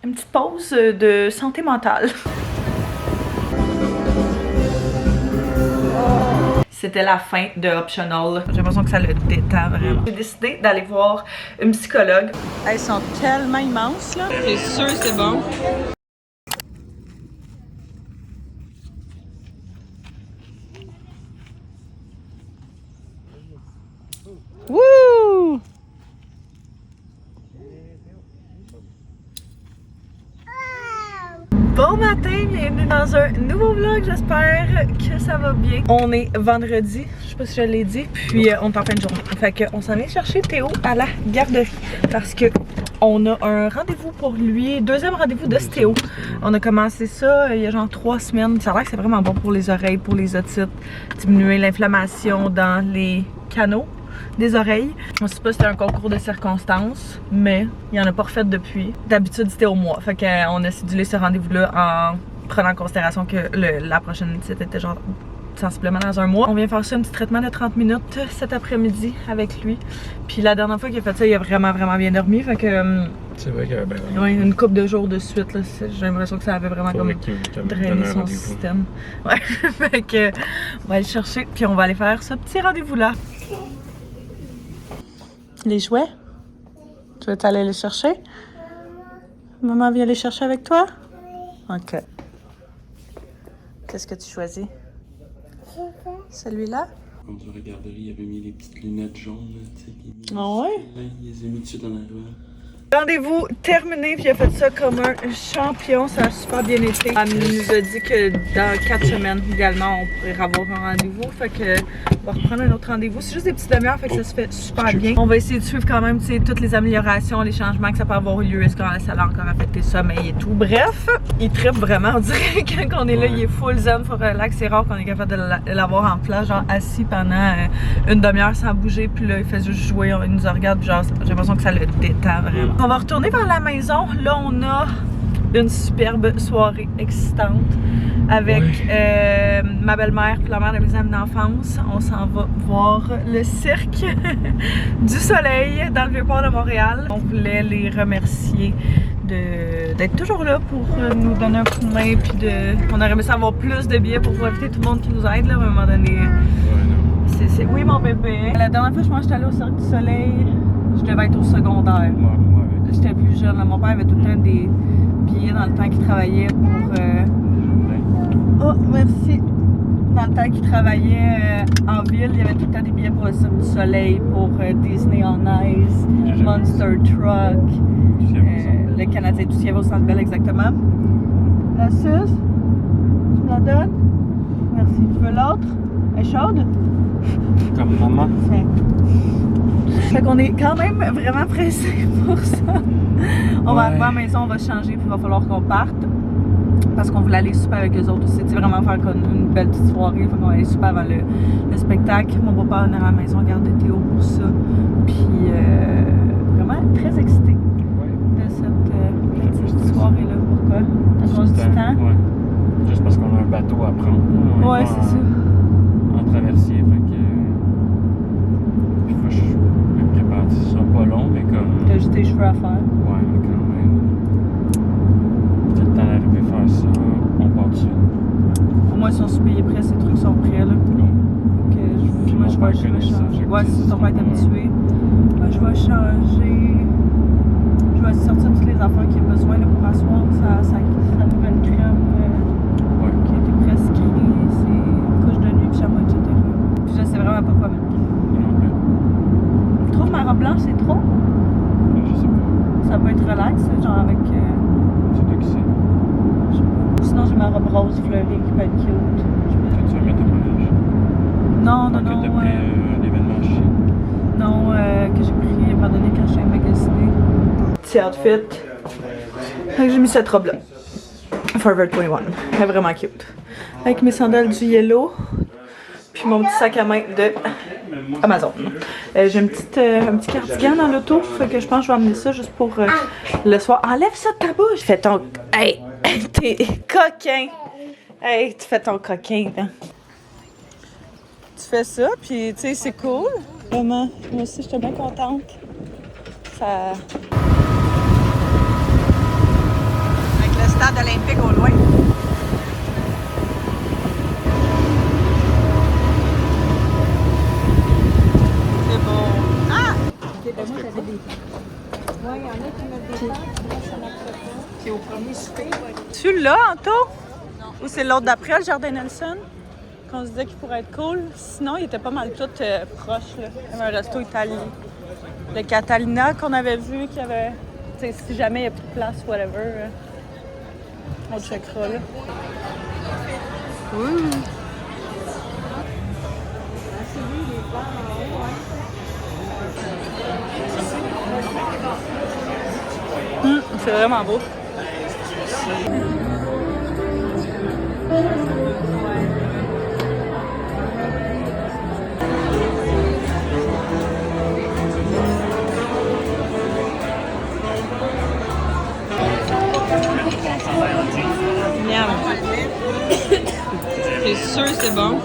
une petite pause de santé mentale. C'était la fin de Optional. J'ai l'impression que ça le détend vraiment. J'ai décidé d'aller voir une psychologue. Elles sont tellement immenses là. C'est sûr c'est bon. Wouh! Bon matin, bienvenue dans un nouveau vlog, j'espère que ça va bien. On est vendredi, je sais pas si je l'ai dit, puis on est en fin de journée. Fait qu'on s'en vient chercher Théo à la garderie parce que on a un rendez-vous pour lui, deuxième rendez-vous de stéo. On a commencé ça il y a genre 3 semaines. Ça a l'air que c'est vraiment bon pour les oreilles, pour les otites, diminuer l'inflammation dans les canaux des oreilles. Je sais pas si c'était un concours de circonstances, mais il y en a pas refait depuis. D'habitude c'était au mois, fait qu'on a cédulé ce rendez-vous-là en prenant en considération que la prochaine visite était genre sensiblement dans un mois. On vient faire ça, un petit traitement de 30 minutes cet après-midi avec lui. Puis la dernière fois qu'il a fait ça, il a vraiment bien dormi, fait que c'est vrai qu'il y avait ouais, une couple de jours de suite, j'ai l'impression que ça avait vraiment comme drainé son système. Ouais, fait que on va aller le chercher, puis on va aller faire ce petit rendez-vous-là. Les jouets? Tu veux aller les chercher? Maman vient les chercher avec toi? Ok. Qu'est-ce que tu choisis? Celui-là? Quand tu regarderais, il avait mis les petites lunettes jaunes, tu sais. Ah ouais? Il les a mis dessus dans la ruelle. Rendez-vous terminé, puis il a fait ça comme un champion, ça a super bien été. Elle nous a dit que dans 4 semaines, également, on pourrait avoir un rendez-vous, fait que on va reprendre un autre rendez-vous. C'est juste des petites demi-heures, fait que ça se fait super bien. On va essayer de suivre quand même, tu sais, toutes les améliorations, les changements que ça peut avoir lieu, est-ce que ça a encore affecté le sommeil et tout. Bref, il trippe vraiment, on dirait que quand on est là, il est full zen, full relax. C'est rare qu'on est capable de l'avoir en place, genre assis pendant une demi-heure sans bouger, puis là, il fait juste jouer, il nous regarde, puis genre, j'ai l'impression que ça le détend vraiment. On va retourner vers la maison. Là, on a une superbe soirée excitante avec ma belle-mère et la mère de mes amis d'enfance. On s'en va voir le cirque du Soleil dans le Vieux-Port de Montréal. On voulait les remercier d'être toujours là pour nous donner un coup de main. Puis on aurait aimé ça avoir plus de billets pour inviter tout le monde qui nous aide là, à un moment donné. Oui, mon bébé. La dernière fois, je pense que j'étais allée au Cirque du Soleil, je devais être au secondaire. J'étais plus jeune. Mon père avait tout le temps des billets dans le temps qu'il travaillait pour... Oh, merci! Dans le temps qu'il travaillait en ville, il y avait tout le temps des billets pour le Cirque du Soleil, pour Disney on Ice, Monster Truck, le Canadien tout ce qu'il y avait au Centre Bell exactement. La suce? Tu me la donnes? Merci. Tu veux l'autre? Elle est chaude? Comme maman. Fait qu'on est quand même vraiment pressé pour ça. On va arriver à la maison, on va changer, puis il va falloir qu'on parte. Parce qu'on voulait aller super avec eux autres aussi. C'est vraiment faire comme une belle petite soirée. Fait qu'on va aller super avant le spectacle. Mon papa est à la maison, garder Théo pour ça. Puis vraiment très excitée de cette petite soirée-là. Pourquoi? T'as changé du temps? Ouais. Juste parce qu'on a un bateau à prendre. Ouais, c'est ça. En traversier, fait que. Je me prépare, ce sera pas long, mais comme. T'as juste tes cheveux à faire. Ouais, mais quand même. C'est le temps d'arriver à faire ça, on part dessus. Au moins, ils sont super prêts, ces trucs sont prêts là. Puis moi, je vais changer. Ouais, si ton père est habitué. Moi, je vais changer. Je vais sortir toutes les affaires qu'il a besoin là, pour asseoir sa nouvelle crème qui a été prescrite, ses couches de nuit, pyjama, etc. Puis je sais vraiment pas quoi mettre. Je trouve ma robe blanche, c'est trop. Je sais pas. Ça peut être relax, genre avec. C'est toi qui sais. Je sais pas. Sinon, j'ai ma robe rose fleurie qui peut être cute. Tu vas mettre ton mariage? Non. Que t'as pris un événement chic? Non, que j'ai pris à un moment donné quand je suis magasiné. Petit outfit. Fait que j'ai mis cette robe-là. Forever 21. Elle est vraiment cute. Avec mes sandales du Yellow. Puis mon petit sac à main de Amazon. J'ai un petit cardigan dans l'auto. Fait que je pense que je vais amener ça juste pour le soir. Enlève ça de ta bouche! Fais ton... Hey! T'es coquin! Hey, tu fais ton coquin, là. Tu fais ça, puis tu sais, c'est cool. Vraiment, moi aussi, j'étais bien contente. Ça... Puis au premier souper. Celui-là, Anto? Ou c'est l'autre d'après, le Jardin Nelson? Qu'on se disait qu'il pourrait être cool. Sinon, il était pas mal tout proche, là. Il y avait un resto italien. Le Catalina qu'on avait vu, qu'il y avait... Tu sais, si jamais il n'y a plus de place, whatever, on checkera, là. C'est vraiment beau. Miam. C'est sûr c'est bon.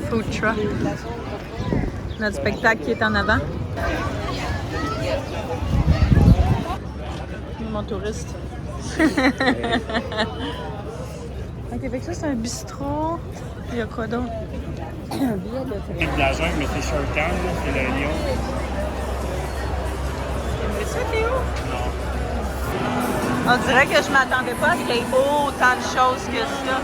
Food truck. Notre spectacle qui est en avant. Mon touriste. Ok, fait que ça c'est un bistrot. Il y a quoi d'autre? C'est de la jungle, mais c'est short term, c'est le lion. C'est ça, Théo? Non. On dirait que je m'attendais pas à ce qu'il y ait autant de choses que ça.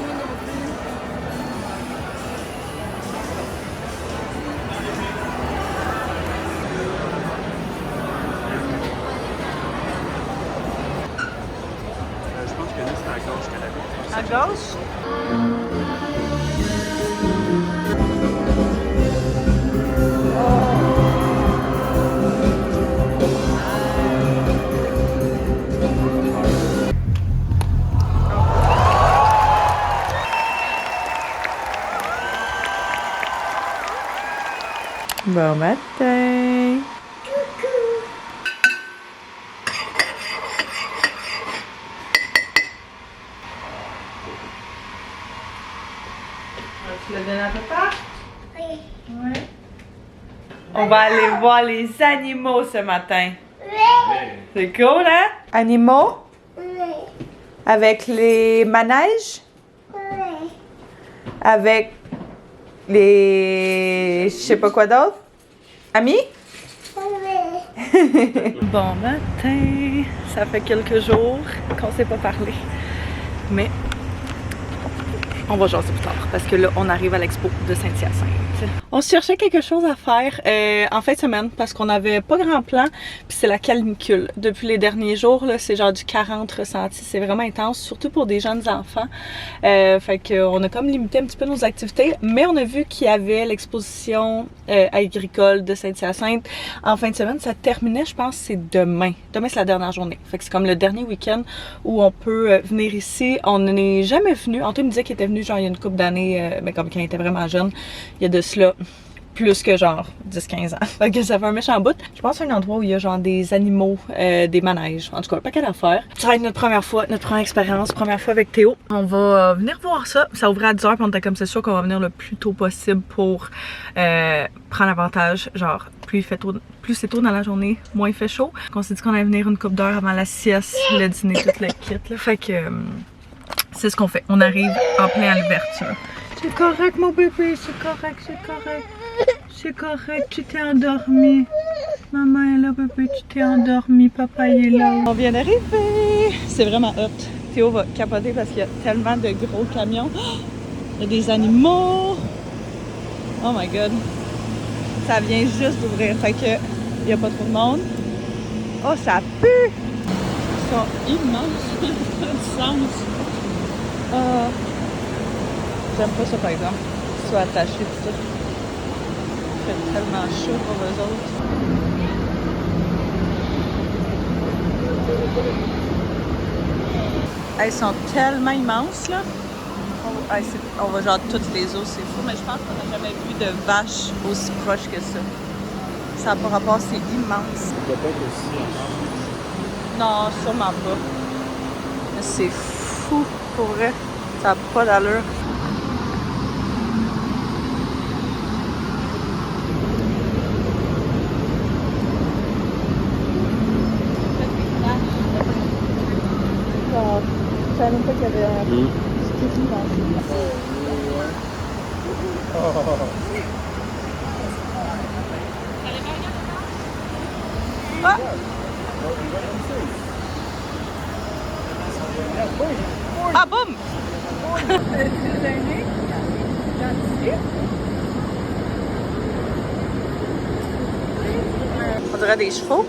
Je pense que nous, c'est à gauche qu'elle avait. À gauche? Bon matin! Tu l'as donné à papa? Oui. Ouais. On va aller voir les animaux ce matin. C'est cool, hein? Animaux? Oui. Avec les manèges? Oui. Avec les... je sais pas quoi d'autre? Amis? Oui. Bon matin! Ça fait quelques jours qu'on s'est pas parlé. Mais on va jaser plus tard parce que là, on arrive à l'expo de Saint-Hyacinthe. On cherchait quelque chose à faire en fin de semaine parce qu'on n'avait pas grand plan, puis c'est la canicule. Depuis les derniers jours, là, c'est genre du 40 ressenti, c'est vraiment intense, surtout pour des jeunes enfants. Fait qu'on a comme limité un petit peu nos activités, mais on a vu qu'il y avait l'exposition agricole de Saint-Hyacinthe en fin de semaine. Ça terminait, je pense, c'est demain. Demain, c'est la dernière journée. Fait que c'est comme le dernier week-end où on peut venir ici. On n'est jamais venu. Antoine me disait qu'il était venu genre il y a une couple d'années, mais comme quand il était vraiment jeune, il y a de cela plus que genre 10-15 ans. Fait que ça fait un méchant bout. Je pense à un endroit où il y a genre des animaux, des manèges. En tout cas, un paquet d'affaires. Ça va être notre première fois, notre première expérience, première fois avec Théo. On va venir voir ça. Ça ouvrait à 10h puis on était comme c'est sûr qu'on va venir le plus tôt possible pour prendre avantage. Genre, plus c'est tôt dans la journée, moins il fait chaud. On s'est dit qu'on allait venir une couple d'heures avant la sieste, le dîner, tout le kit. Là. Fait que c'est ce qu'on fait. On arrive en plein à l'ouverture. C'est correct, mon bébé, c'est correct, c'est correct. C'est correct, tu t'es endormi. Maman est là, bébé, tu t'es endormi. Papa il est là. On vient d'arriver. C'est vraiment hot. Théo va capoter parce qu'il y a tellement de gros camions. Il y a des animaux. Oh my god. Ça vient juste d'ouvrir. Fait que il n'y a pas trop de monde. Oh, ça pue. Ils sont immenses. Ça n'a pas de sens. J'aime pas ça par exemple. Ils sont attachés tout ça. Il fait tellement chaud pour eux autres. Ils sont tellement immenses là. On va genre toutes les os, c'est fou, mais je pense qu'on n'a jamais vu de vache aussi proche que ça. Ça n'a pas rapport, c'est immense. Ça doit pas être aussi énorme. Non, sûrement pas. Mais c'est fou pour vrai. Ça n'a pas d'allure. Je savais même pas qu'il y avait un sticky dans ça. Ah! Ah, boum! On dirait des chevaux.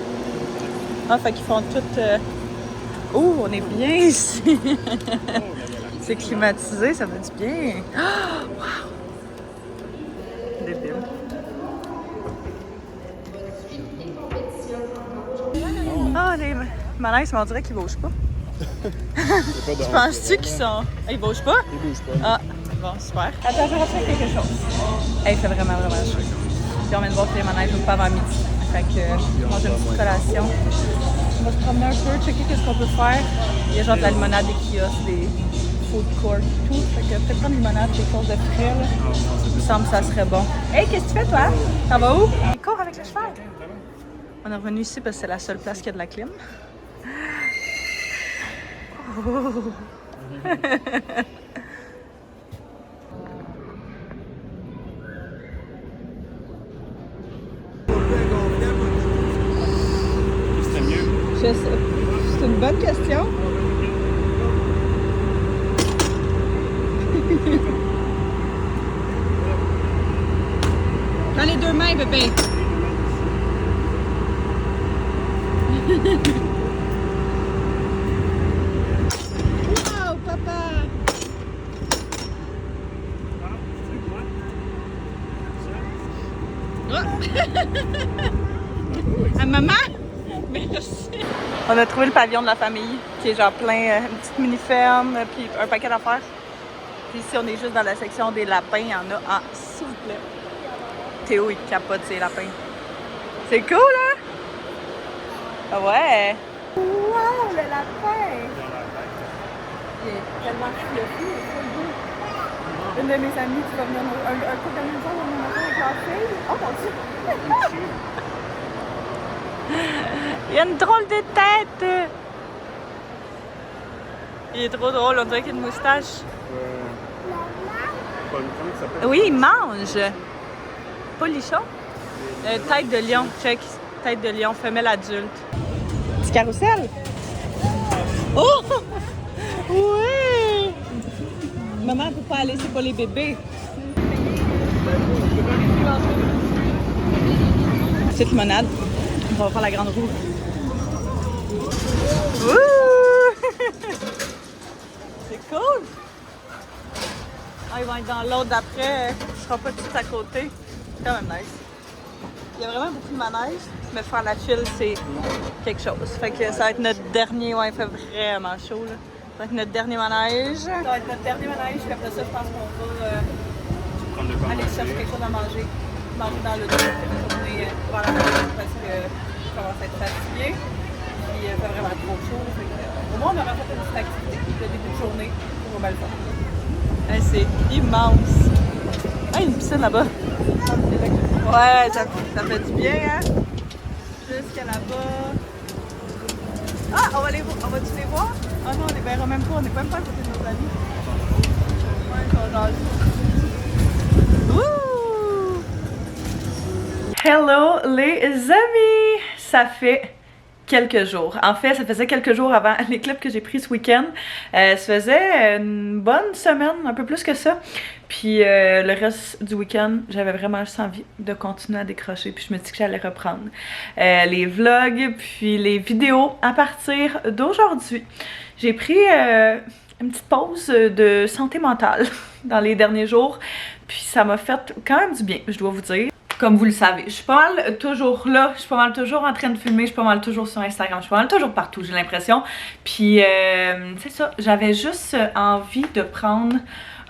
Ah, fait qu'ils font tout... Oh, on est bien ici! C'est climatisé, ça fait du bien! Oh, wow! Débile. Ah, les manèges, mais on dirait qu'ils bougent pas. Tu penses-tu qu'ils sont... Ils bougent pas? Ils bougent pas. Ah, bon, super. Attends, je vais retirer quelque chose. Hey, il fait vraiment chaud. Puis on vient de voir que les manèges n'ouvrent pas avant midi. Fait que manger une petite collation. On va se promener un peu, checker qu'est-ce qu'on peut faire. Il y a genre de la limonade, des kiosques, des food courts, tout. Fait que peut-être prendre une limonade, quelque chose de frais, là. Il me semble que ça serait bon. Hey, qu'est-ce que tu fais, toi? Ça va où? Il court avec le cheval. On est revenu ici parce que c'est la seule place qui a de la clim. Oh. C'était mieux. C'est une bonne question. Dans les deux mains, bébé. Wow, papa. À maman? Merci. On a trouvé le pavillon de la famille, qui est genre plein, une petite mini-ferme, puis un paquet d'affaires. Puis ici, on est juste dans la section des lapins. Il y en a en, s'il vous plaît. Théo, il capote ses lapins. C'est cool, hein? Ah ouais! Wow, le lapin! Il est tellement fluffy, il est trop beau. Une de mes amies qui va venir, un couple d'amis va venir matin avec leur fille. Oh mon Dieu! Il a une drôle de tête! Il est trop drôle, on dirait qu'il a une moustache. Comment ça s'appelle? Oui, il mange! Polichon? Tête de lion, check. Tête de lion, femelle adulte. Petit carrousel? Oh! Oui! Maman ne peut pas aller, c'est pas les bébés. Petite limonade. On va faire la grande roue. Ouh! C'est cool! Ah, ils vont être dans l'autre d'après. Ce sera pas tout à côté. C'est quand même nice. Il y a vraiment beaucoup de manèges, mais faire la chill, c'est quelque chose. Fait que ça va être notre dernier, ouais, il fait vraiment chaud, là. Ça va être notre dernier manège. Ça va être notre dernier manège, puis après ça, je pense qu'on va aller chercher quelque chose à manger. Manger dans le dos, retourner pour la maison parce que je commence à être fatiguée. Puis il fait vraiment trop chaud. Fait que, au moins, on aura fait une petite activité de début de journée. On va bien le faire. Hey, c'est immense. Hey, une piscine là-bas. Ouais, ça fait du bien, hein? Jusqu'à là-bas. Ah, on va-tu les voir? Ah non, on les verra même pas, on n'est même pas à côté de nos amis. Ouais, on jase. Ouh! Hello les amis! Ça fait quelques jours. En fait, ça faisait quelques jours avant les clips que j'ai pris ce week-end. Ça faisait une bonne semaine, un peu plus que ça. Puis le reste du week-end, j'avais vraiment juste envie de continuer à décrocher. Puis je me dis que j'allais reprendre les vlogs, puis les vidéos à partir d'aujourd'hui. J'ai pris une petite pause de santé mentale dans les derniers jours. Puis ça m'a fait quand même du bien, je dois vous dire. Comme vous le savez, je suis pas mal toujours là, je suis pas mal toujours en train de filmer, je suis pas mal toujours sur Instagram, je suis pas mal toujours partout, j'ai l'impression. Puis c'est ça, j'avais juste envie de prendre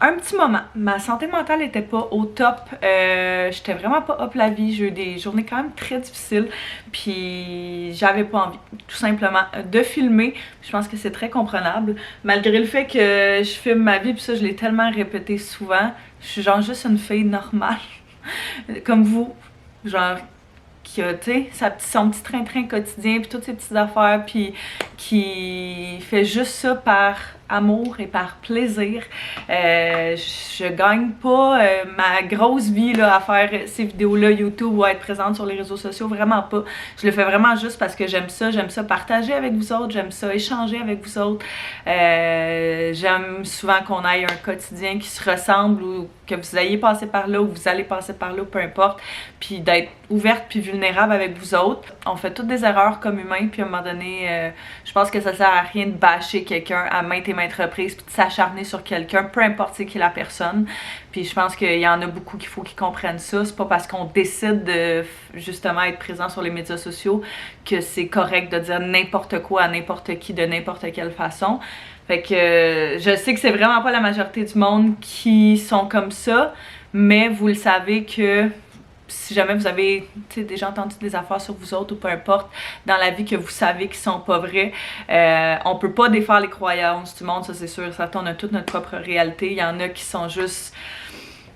un petit moment. Ma santé mentale était pas au top, j'étais vraiment pas up la vie, j'ai eu des journées quand même très difficiles, puis j'avais pas envie, tout simplement, de filmer. Je pense que c'est très comprenable, malgré le fait que je filme ma vie, puis ça je l'ai tellement répété souvent, je suis genre juste une fille normale. Comme vous, genre qui a, tu sais, son petit train-train quotidien, puis toutes ses petites affaires, puis qui fait juste ça par amour et par plaisir. Je gagne pas ma grosse vie là, à faire ces vidéos-là YouTube ou à être présente sur les réseaux sociaux, vraiment pas. Je le fais vraiment juste parce que j'aime ça partager avec vous autres, j'aime ça échanger avec vous autres. J'aime souvent qu'on ait un quotidien qui se ressemble ou que vous ayez passé par là ou vous allez passer par là, peu importe, puis d'être ouverte puis vulnérable avec vous autres. On fait toutes des erreurs comme humains, puis à un moment donné, je pense que ça sert à rien de bâcher quelqu'un à maintes et maintes reprises puis de s'acharner sur quelqu'un, peu importe c'est qui la personne. Puis je pense qu'il y en a beaucoup qu'il faut qu'ils comprennent ça. C'est pas parce qu'on décide de justement être présent sur les médias sociaux que c'est correct de dire n'importe quoi à n'importe qui de n'importe quelle façon. Fait que je sais que c'est vraiment pas la majorité du monde qui sont comme ça, mais vous le savez que si jamais vous avez déjà entendu des affaires sur vous autres ou peu importe dans la vie que vous savez qui sont pas vraies, on peut pas défaire les croyances du monde, ça c'est sûr. Ça, on a toute notre propre réalité. Il y en a qui sont juste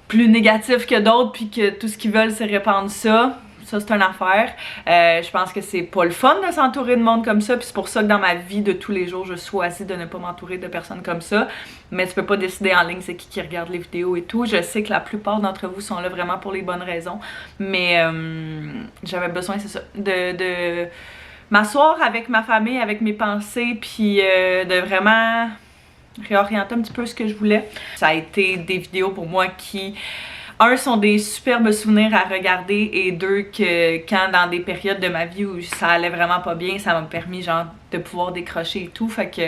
plus négatifs que d'autres puis que tout ce qu'ils veulent c'est répandre ça. Ça, c'est une affaire. Je pense que c'est pas le fun de s'entourer de monde comme ça. Puis c'est pour ça que dans ma vie de tous les jours, je choisis de ne pas m'entourer de personnes comme ça. Mais tu peux pas décider en ligne c'est qui regarde les vidéos et tout. Je sais que la plupart d'entre vous sont là vraiment pour les bonnes raisons. Mais j'avais besoin, c'est ça, de m'asseoir avec ma famille, avec mes pensées, puis de vraiment réorienter un petit peu ce que je voulais. Ça a été des vidéos pour moi qui... Un, sont des superbes souvenirs à regarder et deux, que quand dans des périodes de ma vie où ça allait vraiment pas bien, ça m'a permis genre de pouvoir décrocher et tout. Fait que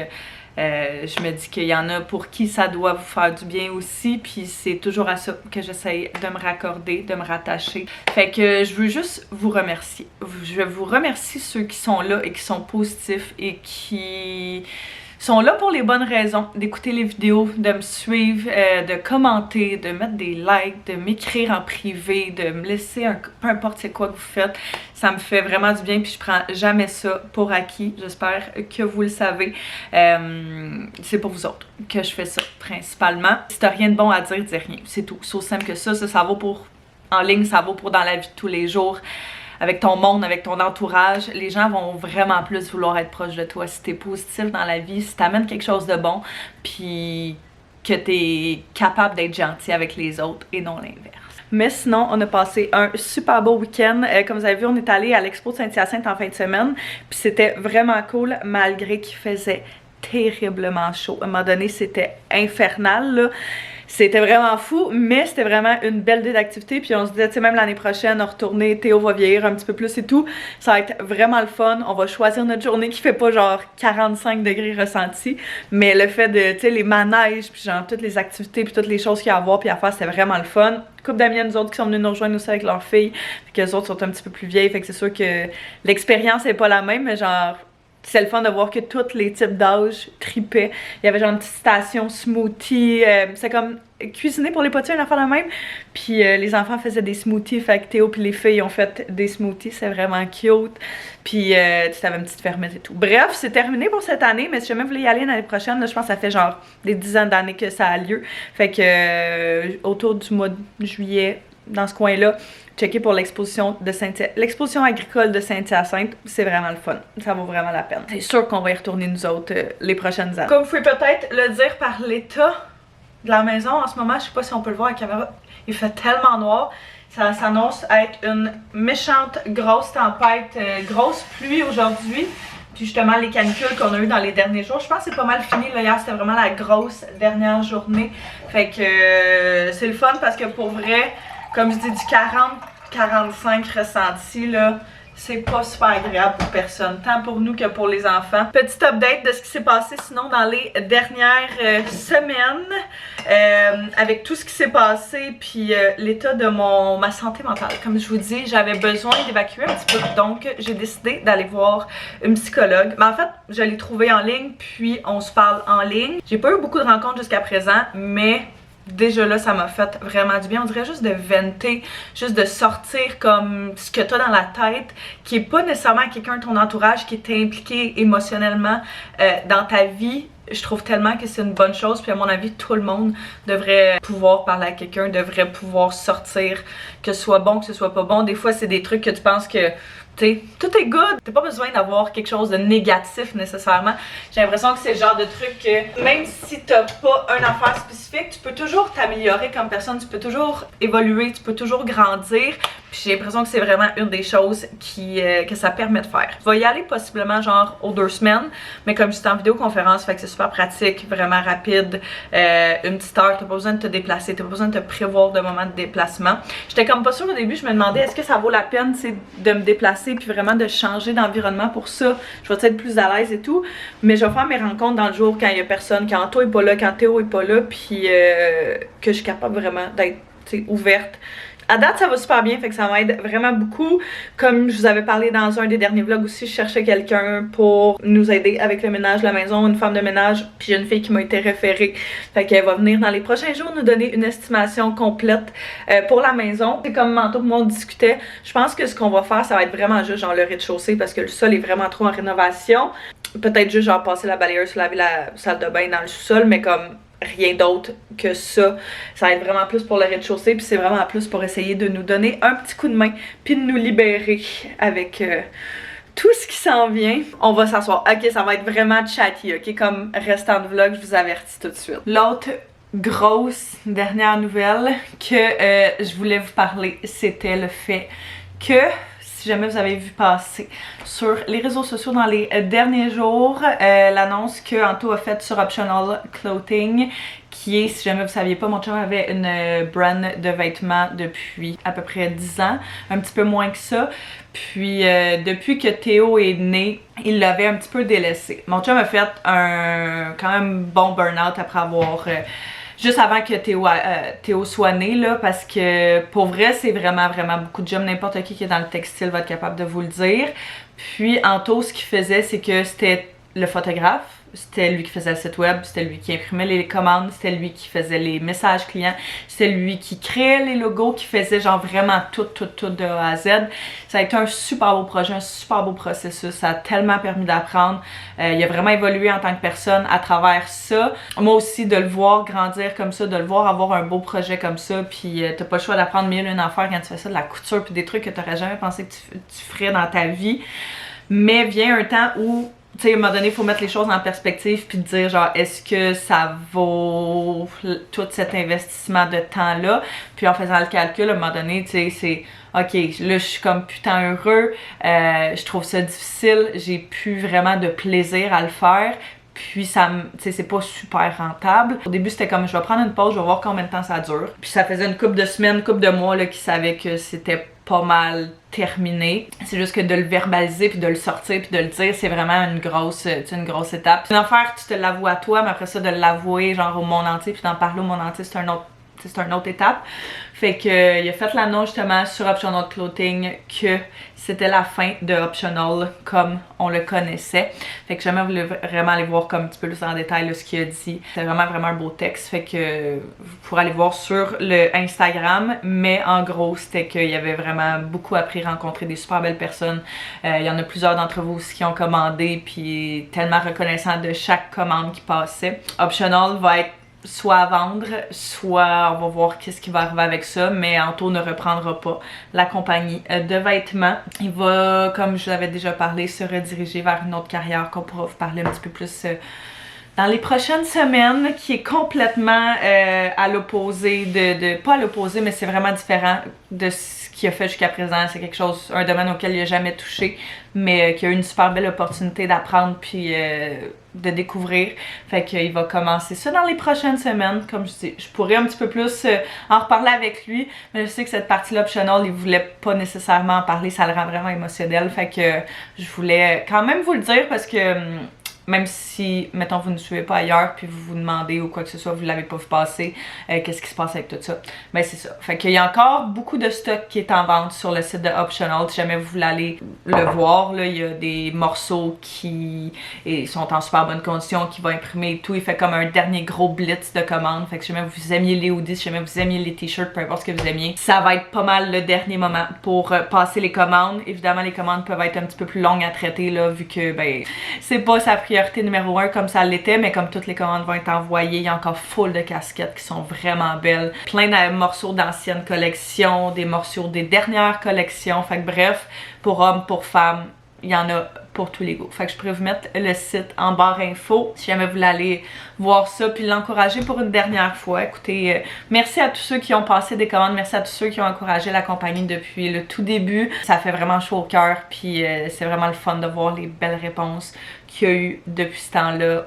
je me dis qu'il y en a pour qui ça doit vous faire du bien aussi, puis c'est toujours à ça que j'essaye de me raccorder, de me rattacher. Fait que je veux juste vous remercier. Je vous remercie ceux qui sont là et qui sont positifs et qui... sont là pour les bonnes raisons, d'écouter les vidéos, de me suivre, de commenter, de mettre des likes, de m'écrire en privé, de me laisser peu importe c'est quoi que vous faites. Ça me fait vraiment du bien puis je prends jamais ça pour acquis. J'espère que vous le savez. C'est pour vous autres que je fais ça principalement. Si t'as rien de bon à dire, dis rien. C'est tout. C'est aussi simple que ça. Ça vaut pour en ligne, ça vaut pour dans la vie de tous les jours. Avec ton monde, avec ton entourage, les gens vont vraiment plus vouloir être proches de toi. Si t'es positif dans la vie, si t'amènes quelque chose de bon, puis que t'es capable d'être gentil avec les autres et non l'inverse. Mais sinon, on a passé un super beau week-end. Comme vous avez vu, on est allé à l'expo de Saint-Hyacinthe en fin de semaine, puis c'était vraiment cool malgré qu'il faisait terriblement chaud. À un moment donné, c'était infernal, là. C'était vraiment fou, mais c'était vraiment une belle idée d'activité. Puis on se disait, tu sais, même l'année prochaine, retourner, Théo va vieillir un petit peu plus et tout. Ça va être vraiment le fun. On va choisir notre journée qui fait pas genre 45 degrés ressenti. Mais le fait de, tu sais, les manèges, puis genre toutes les activités, puis toutes les choses qu'il y a à voir puis à faire, c'était vraiment le fun. Couple d'amis à nous autres qui sont venus nous rejoindre aussi avec leurs filles. Puis qu'eux autres sont un petit peu plus vieilles. Fait que c'est sûr que l'expérience est pas la même, mais genre... C'est le fun de voir que tous les types d'âge tripaient. Il y avait genre une petite station smoothie. C'est comme cuisiner pour les petits, une affaire de même. Puis les enfants faisaient des smoothies. Fait que Théo puis les filles ont fait des smoothies. C'est vraiment cute. Puis tu avais une petite fermette et tout. Bref, c'est terminé pour cette année. Mais si jamais vous voulez y aller l'année prochaine, là, je pense que ça fait genre des dizaines d'années que ça a lieu. Fait que autour du mois de juillet, dans ce coin-là, checker pour l'exposition agricole de Saint-Hyacinthe. C'est vraiment le fun. Ça vaut vraiment la peine. C'est sûr qu'on va y retourner nous autres les prochaines années. Comme vous pouvez peut-être le dire par l'état de la maison en ce moment, je sais pas si on peut le voir à la caméra, il fait tellement noir. Ça s'annonce être une méchante grosse tempête, grosse pluie aujourd'hui. Puis justement les canicules qu'on a eu dans les derniers jours, je pense que c'est pas mal fini. Là, hier c'était vraiment la grosse dernière journée. Fait que c'est le fun parce que pour vrai, comme je dis, du 40-45 ressenti, là, c'est pas super agréable pour personne, tant pour nous que pour les enfants. Petit update de ce qui s'est passé sinon dans les dernières semaines, avec tout ce qui s'est passé, puis l'état de ma santé mentale. Comme je vous dis, j'avais besoin d'évacuer un petit peu, donc j'ai décidé d'aller voir une psychologue. Mais en fait, je l'ai trouvée en ligne, puis on se parle en ligne. J'ai pas eu beaucoup de rencontres jusqu'à présent, mais... déjà là, ça m'a fait vraiment du bien. On dirait juste de venter, juste de sortir comme ce que t'as dans la tête, qui est pas nécessairement quelqu'un de ton entourage qui est impliqué émotionnellement dans ta vie. Je trouve tellement que c'est une bonne chose, puis à mon avis, tout le monde devrait pouvoir parler à quelqu'un, devrait pouvoir sortir, que ce soit bon, que ce soit pas bon. Des fois, c'est des trucs que tu penses que t'sais, tout est good. T'as pas besoin d'avoir quelque chose de négatif nécessairement. J'ai l'impression que c'est le genre de truc que même si t'as pas une affaire spécifique, tu peux toujours t'améliorer comme personne, tu peux toujours évoluer, tu peux toujours grandir. Puis j'ai l'impression que c'est vraiment une des choses que ça permet de faire. Tu vas y aller possiblement genre aux 2 semaines, mais comme j'étais en vidéoconférence, fait que c'est super pratique, vraiment rapide. Une petite heure, t'as pas besoin de te déplacer, t'as pas besoin de te prévoir de moment de déplacement. J'étais comme pas sûre au début, je me demandais est-ce que ça vaut la peine de me déplacer puis vraiment de changer d'environnement pour ça. Je vais être plus à l'aise et tout, mais je vais faire mes rencontres dans le jour quand il y a personne, quand Anto est pas là, quand Théo est pas là, puis que je suis capable vraiment d'être ouverte. À date, ça va super bien, fait que ça m'aide vraiment beaucoup. Comme je vous avais parlé dans un des derniers vlogs aussi, je cherchais quelqu'un pour nous aider avec le ménage de la maison, une femme de ménage, puis j'ai une fille qui m'a été référée. Fait qu'elle va venir dans les prochains jours nous donner une estimation complète pour la maison. C'est comme Manteau, moi on discutait, je pense que ce qu'on va faire, ça va être vraiment juste genre le rez-de-chaussée parce que le sol est vraiment trop en rénovation. Peut-être juste genre passer la balayeuse, laver la salle de bain dans le sous-sol, mais comme rien d'autre que ça. Ça va être vraiment plus pour le rez-de-chaussée, puis c'est vraiment plus pour essayer de nous donner un petit coup de main, puis de nous libérer avec tout ce qui s'en vient. On va s'asseoir. Ok, ça va être vraiment chatty, ok? Comme restant de vlog, je vous avertis tout de suite. L'autre grosse dernière nouvelle que je voulais vous parler, c'était le fait que si jamais vous avez vu passer sur les réseaux sociaux dans les derniers jours, l'annonce que Anto a faite sur Optional Clothing, qui est, si jamais vous saviez pas, mon chum avait une brand de vêtements depuis à peu près 10 ans, un petit peu moins que ça. Puis depuis que Théo est né, il l'avait un petit peu délaissé. Mon chum a fait un quand même bon burn-out après avoir juste avant que Théo soit né, là, parce que pour vrai, c'est vraiment beaucoup de jobs. N'importe qui est dans le textile va être capable de vous le dire. Puis Anto, ce qu'il faisait, c'est que c'était le photographe. C'était lui qui faisait le site web, c'était lui qui imprimait les commandes, c'était lui qui faisait les messages clients, c'était lui qui créait les logos, qui faisait genre vraiment tout de A à Z. Ça a été un super beau projet, un super beau processus, ça a tellement permis d'apprendre. Il a vraiment évolué en tant que personne à travers ça. Moi aussi, de le voir grandir comme ça, de le voir avoir un beau projet comme ça, puis t'as pas le choix d'apprendre mille une affaire quand tu fais ça, de la couture, puis des trucs que t'aurais jamais pensé que tu ferais dans ta vie. Mais vient un temps où tu sais, à un moment donné, il faut mettre les choses en perspective puis dire genre, est-ce que ça vaut tout cet investissement de temps-là? Puis en faisant le calcul, à un moment donné, tu sais, c'est ok, là, je suis comme putain heureux, je trouve ça difficile, j'ai plus vraiment de plaisir à le faire. Puis ça, tu sais, c'est pas super rentable. Au début, c'était comme, je vais prendre une pause, je vais voir combien de temps ça dure. Puis ça faisait une couple de semaines, une couple de mois, là, qui savaient que c'était pas mal terminé. C'est juste que de le verbaliser, puis de le sortir, puis de le dire, c'est vraiment une grosse étape. Une affaire, tu te l'avoues à toi, mais après ça, de l'avouer, genre, au monde entier, puis d'en parler au monde entier, c'est une autre étape. Fait que il a fait l'annonce justement sur Optional Clothing que c'était la fin de Optional comme on le connaissait. Fait que jamais voulu vraiment aller voir comme un petit peu plus en détail là, ce qu'il a dit. C'était vraiment un beau texte. Fait que vous pourrez aller voir sur le Instagram. Mais en gros, c'était qu'il y avait vraiment beaucoup appris, rencontrer des super belles personnes. Il y en a plusieurs d'entre vous aussi qui ont commandé. Puis tellement reconnaissant de chaque commande qui passait. Optional va être soit à vendre, soit on va voir qu'est-ce qui va arriver avec ça, mais Anto ne reprendra pas la compagnie de vêtements. Il va, comme je vous avais déjà parlé, se rediriger vers une autre carrière qu'on pourra vous parler un petit peu plus dans les prochaines semaines, qui est complètement à l'opposé pas à l'opposé, mais c'est vraiment différent de ce qu'il a fait jusqu'à présent. C'est quelque chose, un domaine auquel il n'a jamais touché, mais qui a eu une super belle opportunité d'apprendre puis de découvrir. Fait qu'il va commencer ça dans les prochaines semaines. Comme je dis, je pourrais un petit peu plus en reparler avec lui, mais je sais que cette partie-là optional, il voulait pas nécessairement en parler, ça le rend vraiment émotionnel. Fait que je voulais quand même vous le dire parce que même si, mettons, vous ne suivez pas ailleurs, puis vous vous demandez ou quoi que ce soit, vous l'avez pas vu passer, qu'est-ce qui se passe avec tout ça? Ben c'est ça. Fait qu'il y a encore beaucoup de stock qui est en vente sur le site de Optional. Si jamais vous voulez aller le voir, là, il y a des morceaux qui sont en super bonne condition, qui vont imprimer et tout. Il fait comme un dernier gros blitz de commandes. Fait que si jamais vous aimiez les hoodies, si jamais vous aimiez les t-shirts, peu importe ce que vous aimiez, ça va être pas mal le dernier moment pour passer les commandes. Évidemment, les commandes peuvent être un petit peu plus longues à traiter, là, vu que, ben, c'est pas sa priorité priorité numéro 1 comme ça l'était, mais comme toutes les commandes vont être envoyées, il y a encore full de casquettes qui sont vraiment belles. Plein de morceaux d'anciennes collections, des morceaux des dernières collections. Fait que bref, pour hommes, pour femmes, il y en a pour tous les goûts. Fait que je pourrais vous mettre le site en barre info si jamais vous voulez aller voir ça puis l'encourager pour une dernière fois. Écoutez, merci à tous ceux qui ont passé des commandes, merci à tous ceux qui ont encouragé la compagnie depuis le tout début. Ça fait vraiment chaud au cœur puis c'est vraiment le fun de voir les belles réponses qu'il y a eu depuis ce temps-là.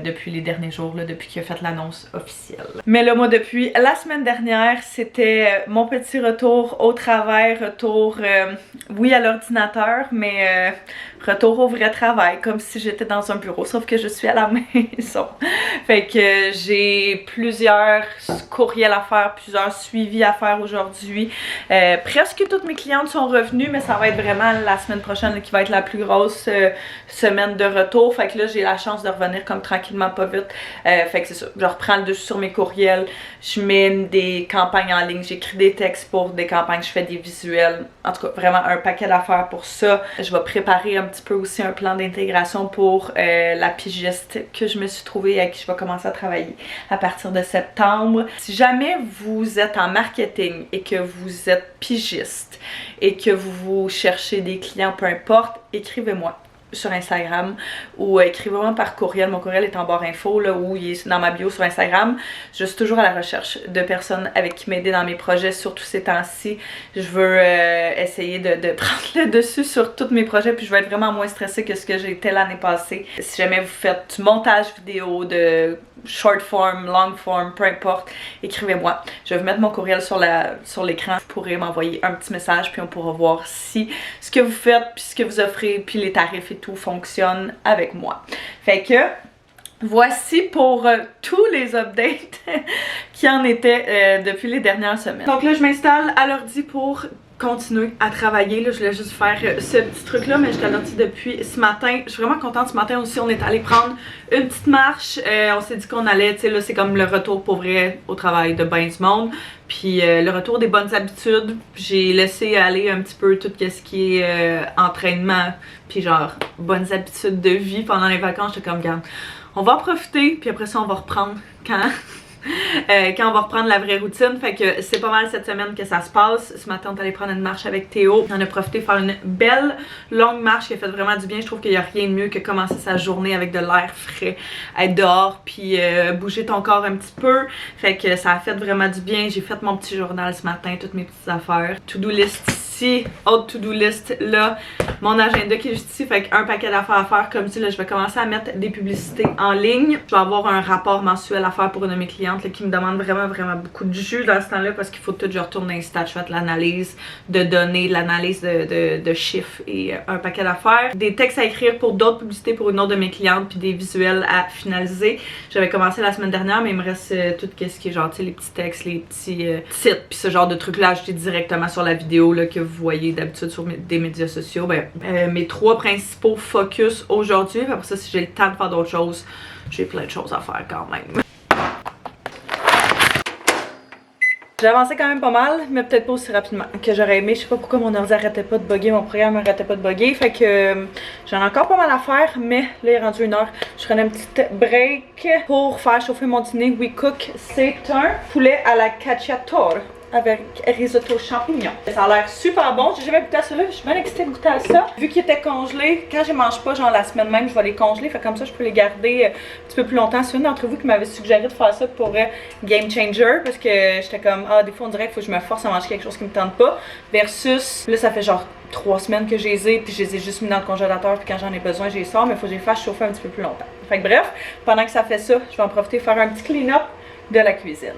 Depuis les derniers jours, là, depuis qu'il a fait l'annonce officielle. Mais là, moi, depuis la semaine dernière, c'était mon petit retour au travail, retour, oui, à l'ordinateur, mais retour au vrai travail, comme si j'étais dans un bureau, sauf que je suis à la maison. Fait que j'ai plusieurs courriels à faire, plusieurs suivis à faire aujourd'hui. Presque toutes mes clientes sont revenues, mais ça va être vraiment la semaine prochaine là, qui va être la plus grosse semaine de retour. Fait que là, j'ai la chance de revenir comme tranquillement, pas vite. Fait que c'est ça, je reprends le dessus sur mes courriels, je mets des campagnes en ligne, j'écris des textes pour des campagnes, je fais des visuels. En tout cas, vraiment un paquet d'affaires pour ça. Je vais préparer un petit peu aussi un plan d'intégration pour la pigiste que je me suis trouvée et à qui je vais commencer à travailler à partir de septembre. Si jamais vous êtes en marketing et que vous êtes pigiste et que vous cherchez des clients, peu importe, écrivez-moi sur Instagram ou écrivez-moi par courriel. Mon courriel est en barre info là, ou il est dans ma bio sur Instagram. Je suis toujours à la recherche de personnes avec qui m'aider dans mes projets, surtout ces temps-ci. Je veux essayer de prendre le dessus sur tous mes projets puis je vais être vraiment moins stressée que ce que j'étais l'année passée. Si jamais vous faites du montage vidéo, de short form, long form, peu importe, écrivez-moi. Je vais vous mettre mon courriel sur l'écran. Vous pourrez m'envoyer un petit message puis on pourra voir si ce que vous faites puis ce que vous offrez puis les tarifs et tout fonctionne avec moi. Fait que voici pour tous les updates qui en étaient depuis les dernières semaines. Donc là, je m'installe à l'ordi pour continuer à travailler. Là, je voulais juste faire ce petit truc là, mais j'étais à l'ordi depuis ce matin. Je suis vraiment contente. Ce matin aussi, on est allé prendre une petite marche. On s'est dit qu'on allait, tu sais, là, c'est comme le retour pour vrai au travail de ben du monde. Puis le retour des bonnes habitudes. J'ai laissé aller un petit peu tout ce qui est entraînement, puis genre bonnes habitudes de vie pendant les vacances. J'étais comme, regarde, on va en profiter, puis après ça, on va reprendre quand on va reprendre la vraie routine. Fait que c'est pas mal cette semaine que ça se passe. Ce matin, on est allé prendre une marche avec Théo. On a profité de faire une belle longue marche qui a fait vraiment du bien. Je trouve qu'il n'y a rien de mieux que commencer sa journée avec de l'air frais, être dehors, puis bouger ton corps un petit peu. Fait que ça a fait vraiment du bien. J'ai fait mon petit journal ce matin, toutes mes petites affaires. To-do list ici, autre to-do list là, mon agenda qui est juste ici. Fait qu'un paquet d'affaires à faire. Comme dit, là, je vais commencer à mettre des publicités en ligne. Je vais avoir un rapport mensuel à faire pour une de mes clientes là, qui me demande vraiment beaucoup de jus dans ce temps-là parce qu'il faut tout, je retourne dans les stats, je fais l'analyse de données, l'analyse de chiffres et un paquet d'affaires. Des textes à écrire pour d'autres publicités pour une autre de mes clientes puis des visuels à finaliser. J'avais commencé la semaine dernière mais il me reste tout ce qui est genre, tu sais, les petits textes, les petits titres puis ce genre de trucs là ajoutés directement sur la vidéo là, que vous voyez d'habitude sur des médias sociaux. Ben, mes 3 principaux focus aujourd'hui. Après ça, si j'ai le temps de faire d'autres choses, j'ai plein de choses à faire quand même. J'ai avancé quand même pas mal, mais peut-être pas aussi rapidement que j'aurais aimé. Je sais pas pourquoi mon ordi arrêtait pas de bugger, mon programme arrêtait pas de bugger. Fait que j'en ai encore pas mal à faire, mais là il est rendu 1h. Je prenais une petite break pour faire chauffer mon dîner. We Cook, c'est un poulet à la cacciatore avec risotto champignons. Ça a l'air super bon. J'ai jamais goûté à ça là. Je suis bien excitée de goûter à ça. Vu qu'ils étaient congelés, quand je mange pas genre la semaine même, je vais les congeler. Fait comme ça, je peux les garder un petit peu plus longtemps. C'est une d'entre vous qui m'avait suggéré de faire ça pour Game Changer. Parce que j'étais comme, ah, des fois on dirait qu'il faut que je me force à manger quelque chose qui me tente pas. Versus, là ça fait genre 3 semaines que je les ai. Puis je les ai juste mis dans le congélateur. Puis quand j'en ai besoin, je les sors. Mais il faut que je les fasse chauffer un petit peu plus longtemps. Fait que bref, pendant que ça fait ça, je vais en profiter de faire un petit clean-up de la cuisine.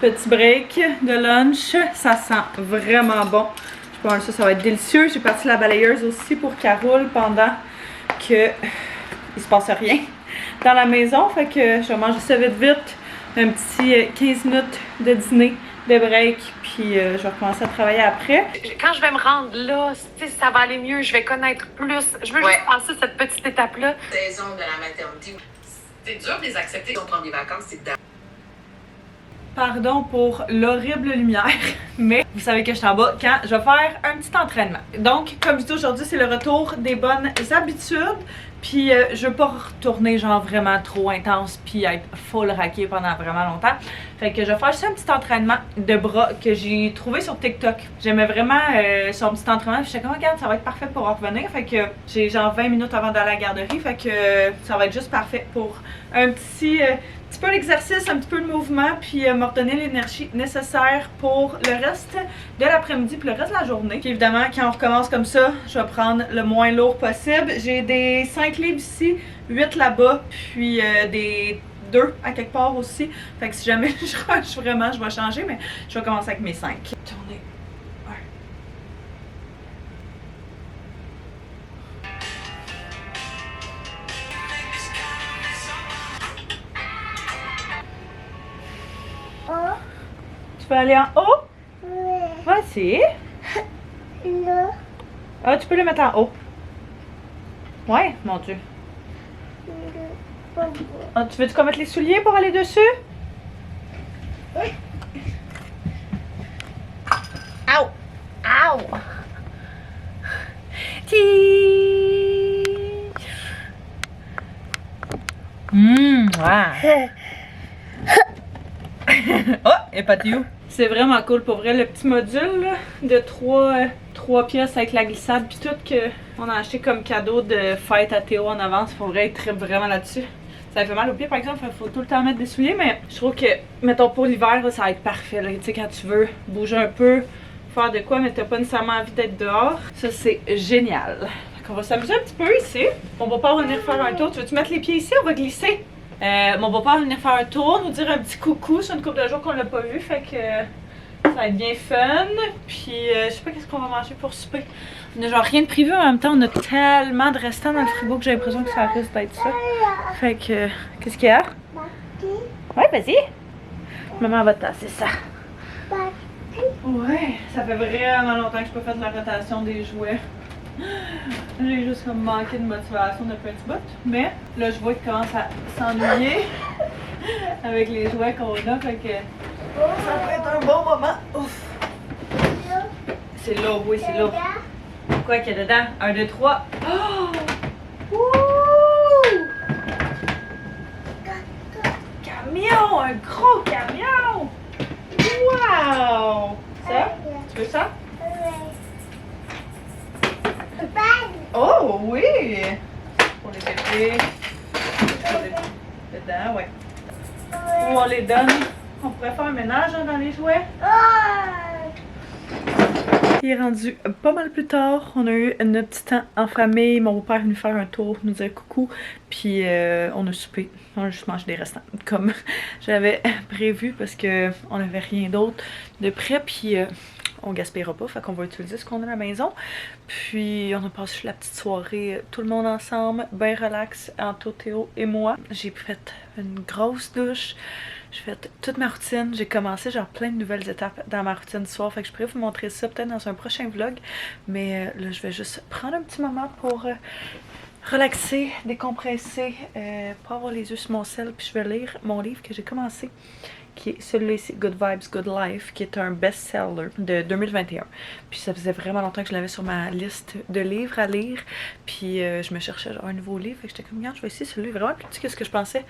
Petit break de lunch, ça sent vraiment bon. Je pense que ça va être délicieux. J'ai parti la balayeuse aussi pour qu'elle roule pendant que il se passe rien dans la maison. Fait que je vais manger ça vite. Un petit 15 minutes de dîner de break, puis je vais recommencer à travailler après. Quand je vais me rendre là, tu sais, ça va aller mieux, je vais connaître plus. Je veux juste passer cette petite étape-là. Saison de la maternité. C'est dur de les accepter. On prend des vacances, c'est dedans. Pardon pour l'horrible lumière, mais vous savez que je suis en bas quand je vais faire un petit entraînement. Donc, comme je dis aujourd'hui, c'est le retour des bonnes habitudes. Puis je veux pas retourner genre vraiment trop intense puis être full raquée pendant vraiment longtemps. Fait que je vais faire juste un petit entraînement de bras que j'ai trouvé sur TikTok. J'aimais vraiment son petit entraînement. Puis j'étais comme, regarde, ça va être parfait pour en revenir. Fait que j'ai genre 20 minutes avant d'aller à la garderie. Fait que ça va être juste parfait pour un petit peu d'exercice, un petit peu de mouvement, puis me redonner l'énergie nécessaire pour le reste de l'après-midi puis le reste de la journée. Puis évidemment, quand on recommence comme ça, je vais prendre le moins lourd possible. J'ai des 5 livres ici, 8 là-bas, puis des 2 à quelque part aussi. Fait que si jamais je rush vraiment, je vais changer, mais je vais commencer avec mes 5. Tournez. Tu peux aller en haut? Oui. Vas-y. Là. Ah, tu peux le mettre en haut. Ouais, mon Dieu. Ah, tu veux-tu qu'on mette les souliers pour aller dessus? Oui. Ow! Ow! Ouais. Oh, et pas de C'est vraiment cool pour vrai, le petit module là, de 3 pièces avec la glissade puis tout qu'on a acheté comme cadeau de fête à Théo en avance. Pour vrai, il tripe vraiment là-dessus. Ça fait mal aux pieds par exemple, il faut tout le temps mettre des souliers, mais je trouve que, mettons pour l'hiver, ça va être parfait. Tu sais, quand tu veux bouger un peu, faire de quoi, mais t'as pas nécessairement envie d'être dehors, ça c'est génial. On va s'amuser un petit peu ici. On va pas venir faire un tour. Tu veux-tu mettre les pieds ici? On va glisser. Mon beau-père va venir faire un tour, nous dire un petit coucou sur une couple de jours qu'on l'a pas vu, fait que ça va être bien fun. Puis je sais pas qu'est-ce qu'on va manger pour souper. On a genre rien de prévu, en même temps on a tellement de restants dans le frigo que j'ai l'impression que ça risque d'être ça. Fait que, qu'est-ce qu'il y a? Ouais, vas-y. Maman va te tasser ça. Ouais, ça fait vraiment longtemps que je n'ai pas fait de la rotation des jouets. J'ai juste comme manqué de motivation depuis un petit bout. Mais là, je vois qu'il commence à s'ennuyer avec les jouets qu'on a. Fait que ça peut être un bon moment. Ouf! C'est là, oui, c'est là. Quoi qu'il y a dedans? 1, 2, 3. Oh! Wouh! Camion! Un gros camion! Wow! Ça? Tu veux ça? Oh oui! Pour les bébés. Dedans, ouais. Où on les donne. On pourrait faire un ménage hein, dans les jouets. Il est rendu pas mal plus tard. On a eu notre petit temps en famille. Mon beau-père est venu faire un tour, nous dire coucou. Puis on a soupé. On a juste mangé des restants. Comme j'avais prévu parce que on n'avait rien d'autre de prêt. Puis on gaspillera pas, fait qu'on va utiliser ce qu'on a à la maison. Puis on a passé la petite soirée, tout le monde ensemble, bien relax, Anto, Théo et moi. J'ai fait une grosse douche, j'ai fait toute ma routine, j'ai commencé genre plein de nouvelles étapes dans ma routine du soir, fait que je pourrais vous montrer ça peut-être dans un prochain vlog. Mais là je vais juste prendre un petit moment pour relaxer, décompresser, pas avoir les yeux sur mon sel, puis je vais lire mon livre que j'ai commencé, qui est celui-là ici, Good Vibes, Good Life, qui est un best-seller de 2021. Puis ça faisait vraiment longtemps que je l'avais sur ma liste de livres à lire, puis je me cherchais genre un nouveau livre, et j'étais comme, regarde, je vais essayer celui-là, vraiment plus petit que ce que je pensais.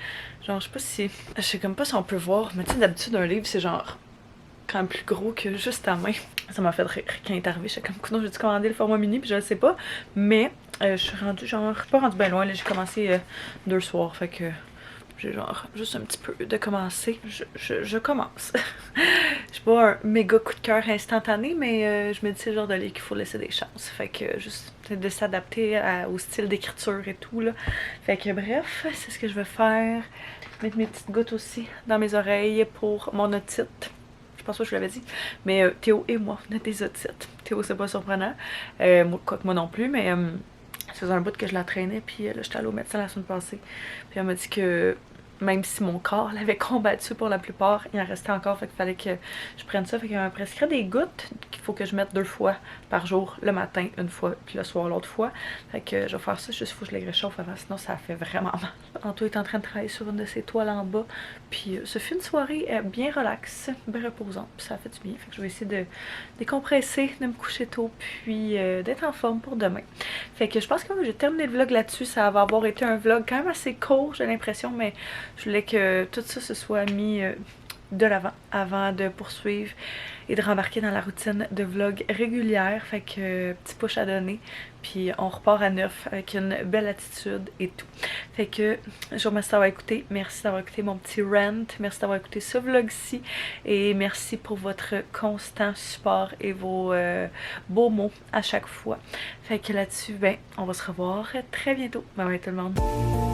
Genre, je sais pas si, je sais comme pas si on peut voir, mais tu sais, d'habitude, un livre, c'est genre quand même plus gros que juste ta main. Ça m'a fait rire quand il est arrivé, j'étais comme, coudonc, j'ai-tu commandé le format mini, puis je le sais pas, mais je suis rendue, genre, je suis pas rendue bien loin, là, j'ai commencé 2 soirs, fait que j'ai genre juste un petit peu de commencer. Je commence. J'ai pas un méga coup de cœur instantané, mais je me dis c'est le genre de livre qu'il faut laisser des chances. Fait que juste de s'adapter au style d'écriture et tout là. Fait que bref, c'est ce que je vais faire. Mettre mes petites gouttes aussi dans mes oreilles pour mon otite. Je pense pas que je vous l'avais dit. Mais Théo et moi, on a des otites. Théo, c'est pas surprenant. Quoique moi non plus, mais ça faisait un bout que je la traînais. Puis là, j'étais allée au médecin la semaine passée. Puis elle m'a dit que même si mon corps l'avait combattu pour la plupart, il en restait encore, fait qu'il fallait que je prenne ça. Fait qu'il m'a prescrit des gouttes qu'il faut que je mette 2 fois par jour, le matin une fois, puis le soir l'autre fois. Fait que je vais faire ça, juste faut que je les réchauffe avant, sinon ça fait vraiment mal. Anto est en train de travailler sur une de ses toiles en bas, puis ce fut une soirée bien relaxe, bien reposante, puis ça a fait du bien. Fait que je vais essayer de décompresser, de me coucher tôt, puis d'être en forme pour demain. Fait que je pense que j'ai terminé le vlog là-dessus. Ça va avoir été un vlog quand même assez court, j'ai l'impression, mais je voulais que tout ça se soit mis de l'avant avant de poursuivre et de rembarquer dans la routine de vlog régulière. Fait que petit push à donner, puis on repart à neuf avec une belle attitude et tout. Fait que je vous remercie d'avoir écouté, merci d'avoir écouté mon petit rant, merci d'avoir écouté ce vlog-ci et merci pour votre constant support et vos beaux mots à chaque fois. Fait que là-dessus, ben, on va se revoir très bientôt. Bye bye tout le monde.